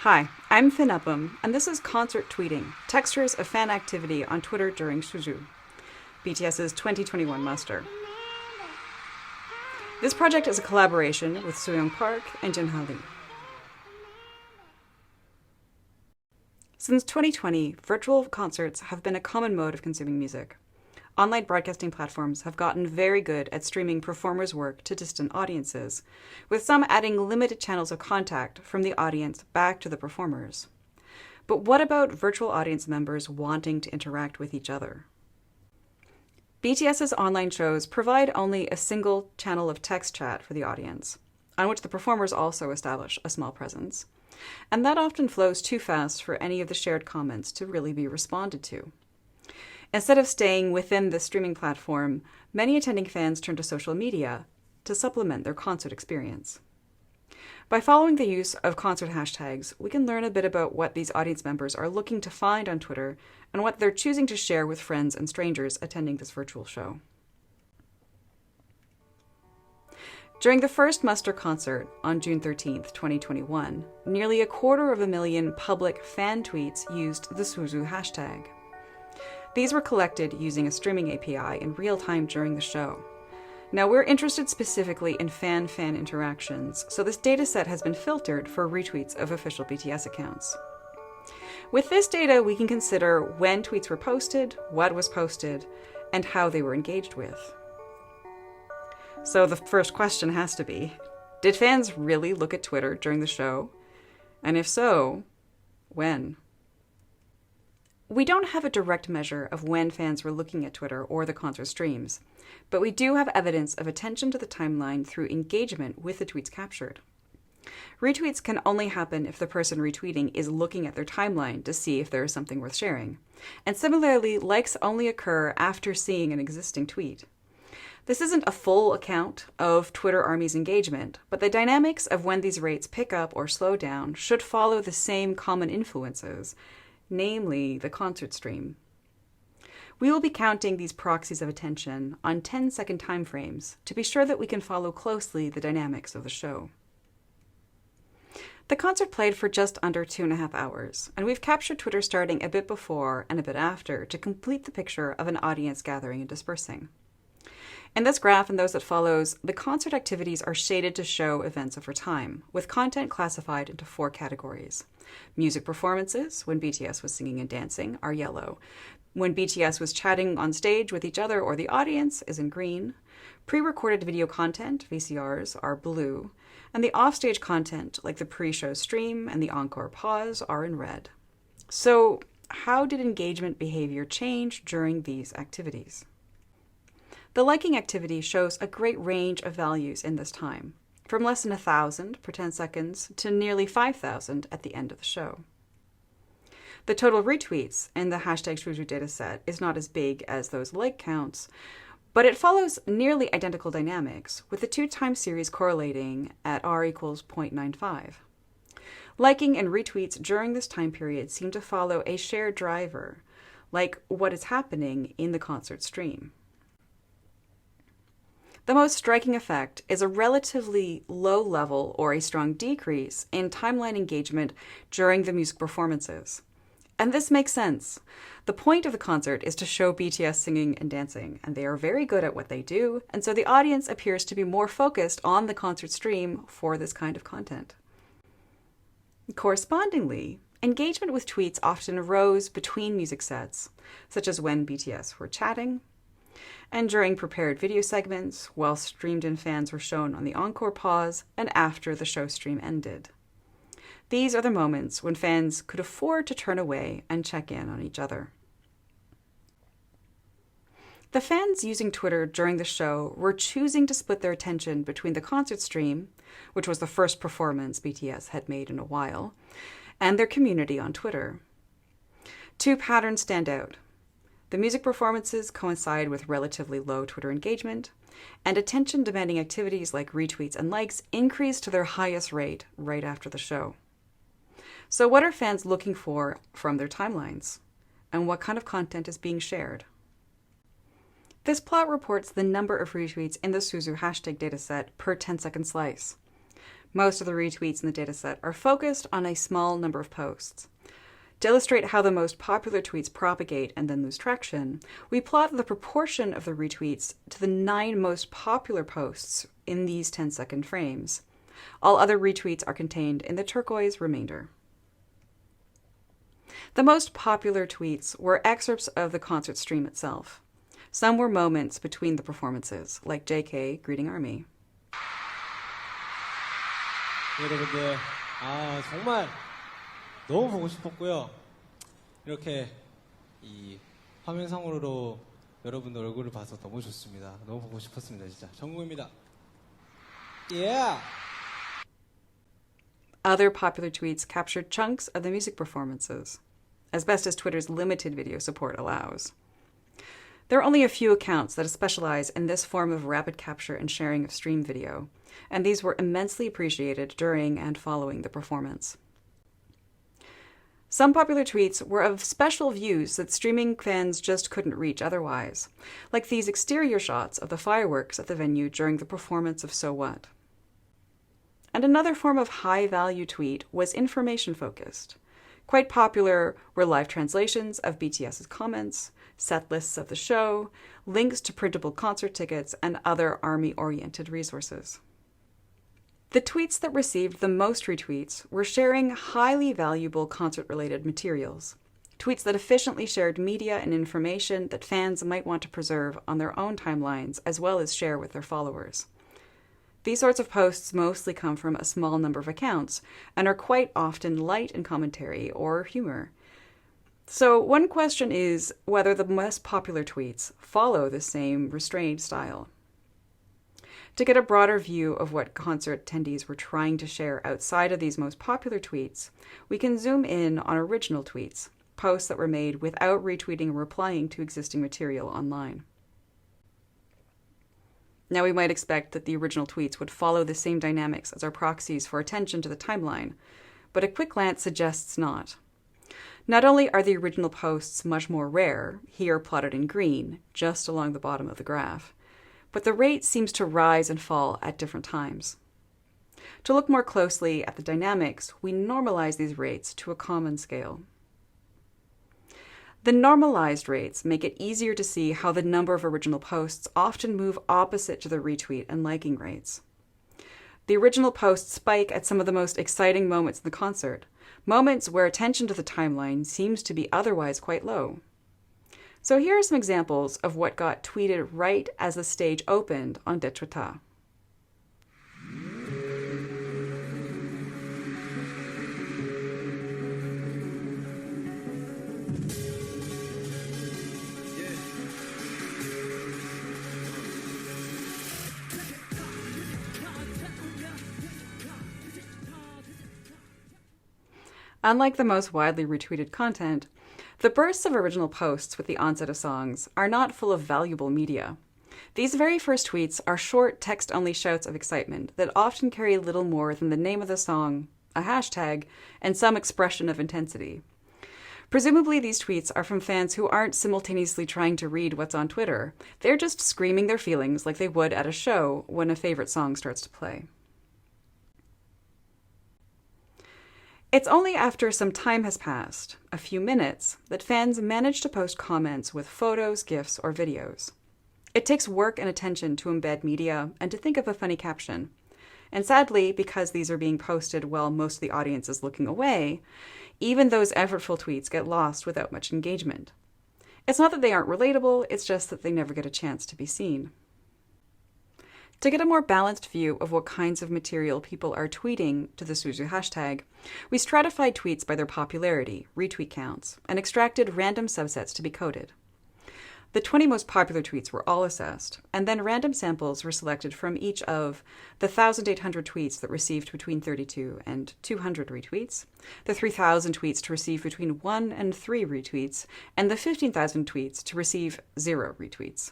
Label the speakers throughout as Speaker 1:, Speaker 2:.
Speaker 1: Hi, I'm Finn Upham, and this is Concert Tweeting, textures of fan activity on Twitter during Sowoozoo, BTS's 2021 muster. This project is a collaboration with Sooyoung Park and Jinha Lee. Since 2020, virtual concerts have been a common mode of consuming music. Online broadcasting platforms have gotten very good at streaming performers' work to distant audiences, with some adding limited channels of contact from the audience back to the performers. But what about virtual audience members wanting to interact with each other? BTS's online shows provide only a single channel of text chat for the audience, on which the performers also establish a small presence, and that often flows too fast for any of the shared comments to really be responded to. Instead of staying within the streaming platform, many attending fans turn to social media to supplement their concert experience. By following the use of concert hashtags, we can learn a bit about what these audience members are looking to find on Twitter and what they're choosing to share with friends and strangers attending this virtual show. During the first muster concert on June 13, 2021, nearly 250,000 public fan tweets used the Sowoozoo hashtag. These were collected using a streaming API in real time during the show. Now, we're interested specifically in fan-fan interactions, so this dataset has been filtered for retweets of official BTS accounts. With this data, we can consider when tweets were posted, what was posted, and how they were engaged with. So the first question has to be, did fans really look at Twitter during the show? And if so, when? We don't have a direct measure of when fans were looking at Twitter or the concert streams, but we do have evidence of attention to the timeline through engagement with the tweets captured. Retweets can only happen if the person retweeting is looking at their timeline to see if there is something worth sharing. And similarly, likes only occur after seeing an existing tweet. This isn't a full account of Twitter Army's engagement, but the dynamics of when these rates pick up or slow down should follow the same common influences, namely the concert stream. We will be counting these proxies of attention on 10-second time frames to be sure that we can follow closely the dynamics of the show. The concert played for just under 2.5 hours, and we've captured Twitter starting a bit before and a bit after to complete the picture of an audience gathering and dispersing. In this graph and those that follows, the concert activities are shaded to show events over time, with content classified into 4 categories. Music performances, when BTS was singing and dancing, are yellow. When BTS was chatting on stage with each other or the audience is in green. Pre-recorded video content, VCRs, are blue. And the offstage content, like the pre-show stream and the encore pause, are in red. So, how did engagement behavior change during these activities? The liking activity shows a great range of values in this time, from less than 1,000 per 10 seconds to nearly 5,000 at the end of the show. The total retweets in the hashtag Sowoozoo dataset is not as big as those like counts, but it follows nearly identical dynamics, with the 2 time series correlating at r equals 0.95. Liking and retweets during this time period seem to follow a shared driver, like what is happening in the concert stream. The most striking effect is a relatively low level or a strong decrease in timeline engagement during the music performances. And this makes sense. The point of the concert is to show BTS singing and dancing, and they are very good at what they do, and so the audience appears to be more focused on the concert stream for this kind of content. Correspondingly, engagement with tweets often rose between music sets, such as when BTS were chatting, and during prepared video segments, while streamed-in fans were shown on the encore pause, and after the show stream ended. These are the moments when fans could afford to turn away and check in on each other. The fans using Twitter during the show were choosing to split their attention between the concert stream, which was the first performance BTS had made in a while, and their community on Twitter. 2 patterns stand out. The music performances coincide with relatively low Twitter engagement, and attention-demanding activities like retweets and likes increase to their highest rate right after the show. So what are fans looking for from their timelines? And what kind of content is being shared? This plot reports the number of retweets in the Sowoozoo hashtag dataset per 10-second slice. Most of the retweets in the dataset are focused on a small number of posts. To illustrate how the most popular tweets propagate and then lose traction, we plot the proportion of the retweets to the 9 most popular posts in these 10-second frames. All other retweets are contained in the turquoise remainder. The most popular tweets were excerpts of the concert stream itself. Some were moments between the performances, like JK greeting ARMY.
Speaker 2: 여러분들, 정말 너무 보고 싶었고요. 이렇게 이 화면상으로 여러분들 얼굴을 봐서 너무 좋습니다. 너무 보고 싶었습니다, 진짜. 정국입니다. Yeah!
Speaker 1: Other popular tweets captured chunks of the music performances, as best as Twitter's limited video support allows. There are only a few accounts that specialize in this form of rapid capture and sharing of stream video, and these were immensely appreciated during and following the performance. Some popular tweets were of special views that streaming fans just couldn't reach otherwise, like these exterior shots of the fireworks at the venue during the performance of So What. And another form of high-value tweet was information-focused. Quite popular were live translations of BTS's comments, set lists of the show, links to printable concert tickets, and other ARMY-oriented resources. The tweets that received the most retweets were sharing highly valuable concert-related materials, tweets that efficiently shared media and information that fans might want to preserve on their own timelines as well as share with their followers. These sorts of posts mostly come from a small number of accounts and are quite often light in commentary or humor. So one question is whether the most popular tweets follow the same restrained style. To get a broader view of what concert attendees were trying to share outside of these most popular tweets, we can zoom in on original tweets, posts that were made without retweeting or replying to existing material online. Now we might expect that the original tweets would follow the same dynamics as our proxies for attention to the timeline, but a quick glance suggests not. Not only are the original posts much more rare, here plotted in green, just along the bottom of the graph, but the rate seems to rise and fall at different times. To look more closely at the dynamics, we normalize these rates to a common scale. The normalized rates make it easier to see how the number of original posts often move opposite to the retweet and liking rates. The original posts spike at some of the most exciting moments in the concert, moments where attention to the timeline seems to be otherwise quite low. So here are some examples of what got tweeted right as the stage opened on Detrata. Unlike the most widely retweeted content, the bursts of original posts with the onset of songs are not full of valuable media. These very first tweets are short text-only shouts of excitement that often carry little more than the name of the song, a hashtag, and some expression of intensity. Presumably these tweets are from fans who aren't simultaneously trying to read what's on Twitter. They're just screaming their feelings like they would at a show when a favorite song starts to play. It's only after some time has passed, a few minutes, that fans manage to post comments with photos, GIFs, or videos. It takes work and attention to embed media and to think of a funny caption. And sadly, because these are being posted while most of the audience is looking away, even those effortful tweets get lost without much engagement. It's not that they aren't relatable, it's just that they never get a chance to be seen. To get a more balanced view of what kinds of material people are tweeting to the Sowoozoo hashtag, we stratified tweets by their popularity, retweet counts, and extracted random subsets to be coded. The 20 most popular tweets were all assessed, and then random samples were selected from each of the 1,800 tweets that received between 32 and 200 retweets, the 3,000 tweets to receive between 1 and 3 retweets, and the 15,000 tweets to receive 0 retweets.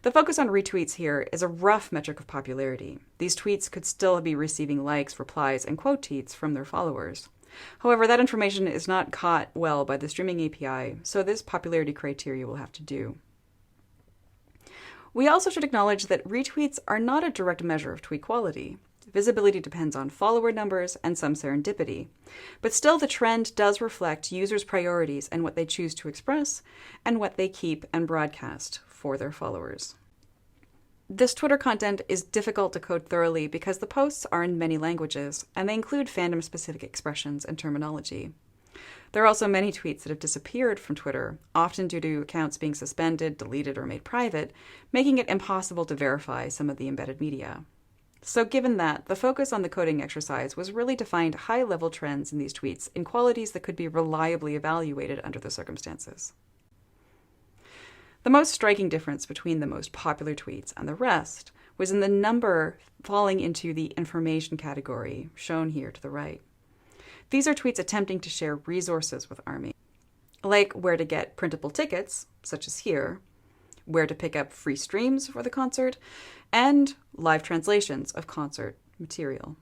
Speaker 1: The focus on retweets here is a rough metric of popularity. These tweets could still be receiving likes, replies, and quote tweets from their followers. However, that information is not caught well by the streaming API, so this popularity criteria will have to do. We also should acknowledge that retweets are not a direct measure of tweet quality. visibility depends on follower numbers and some serendipity. But still, the trend does reflect users' priorities and what they choose to express and what they keep and broadcast for their followers. This Twitter content is difficult to code thoroughly because the posts are in many languages and they include fandom-specific expressions and terminology. There are also many tweets that have disappeared from Twitter, often due to accounts being suspended, deleted, or made private, making it impossible to verify some of the embedded media. So given that, the focus on the coding exercise was really to find high-level trends in these tweets in qualities that could be reliably evaluated under the circumstances. The most striking difference between the most popular tweets and the rest was in the number falling into the information category, shown here to the right. These are tweets attempting to share resources with ARMY, like where to get printable tickets, such as here, where to pick up free streams for the concert, and live translations of concert material.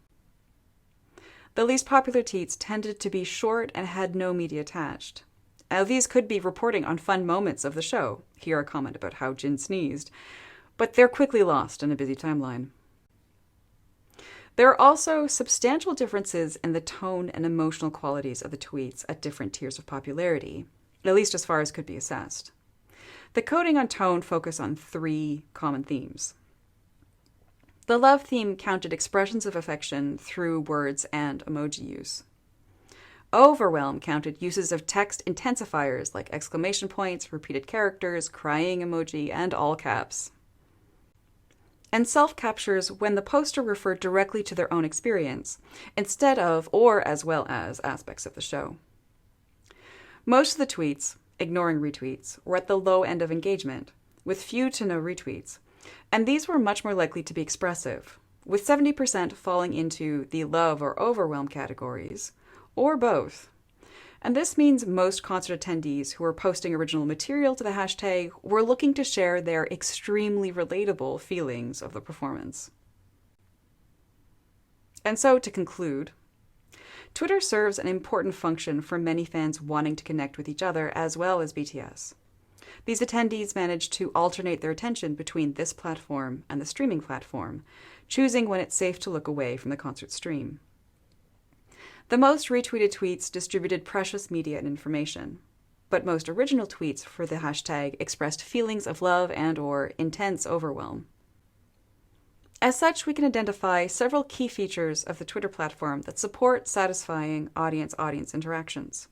Speaker 1: The least popular tweets tended to be short and had no media attached. Now, these could be reporting on fun moments of the show, here a comment about how Jin sneezed, but they're quickly lost in a busy timeline. There are also substantial differences in the tone and emotional qualities of the tweets at different tiers of popularity, at least as far as could be assessed. The coding on tone focus on 3 common themes. The love theme counted expressions of affection through words and emoji use. Overwhelm counted uses of text intensifiers like exclamation points, repeated characters, crying emoji, and all caps. And self-captures when the poster referred directly to their own experience, instead of or as well as aspects of the show. Most of the tweets, ignoring retweets, were at the low end of engagement, with few to no retweets, and these were much more likely to be expressive, with 70% falling into the love or overwhelm categories, or both. And this means most concert attendees who were posting original material to the hashtag were looking to share their extremely relatable feelings of the performance. And so, to conclude, Twitter serves an important function for many fans wanting to connect with each other as well as BTS. These attendees managed to alternate their attention between this platform and the streaming platform, choosing when it's safe to look away from the concert stream. The most retweeted tweets distributed precious media and information, but most original tweets for the hashtag expressed feelings of love and/or intense overwhelm. As such, we can identify several key features of the Twitter platform that support satisfying audience-audience interactions.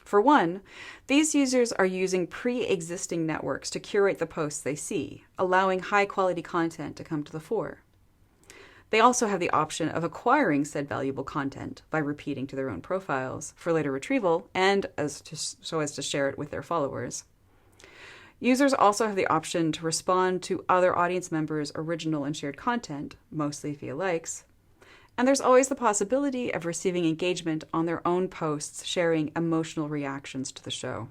Speaker 1: For one, these users are using pre-existing networks to curate the posts they see, allowing high-quality content to come to the fore. They also have the option of acquiring said valuable content by repeating to their own profiles for later retrieval and so as to share it with their followers. Users also have the option to respond to other audience members' original and shared content, mostly via likes. And there's always the possibility of receiving engagement on their own posts, sharing emotional reactions to the show.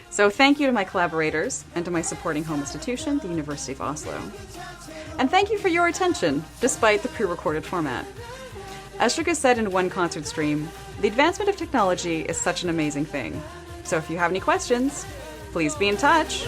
Speaker 1: So thank you to my collaborators and to my supporting home institution, the University of Oslo. And thank you for your attention, despite the pre-recorded format. As Suga said in one concert stream, the advancement of technology is such an amazing thing. So if you have any questions, please be in touch.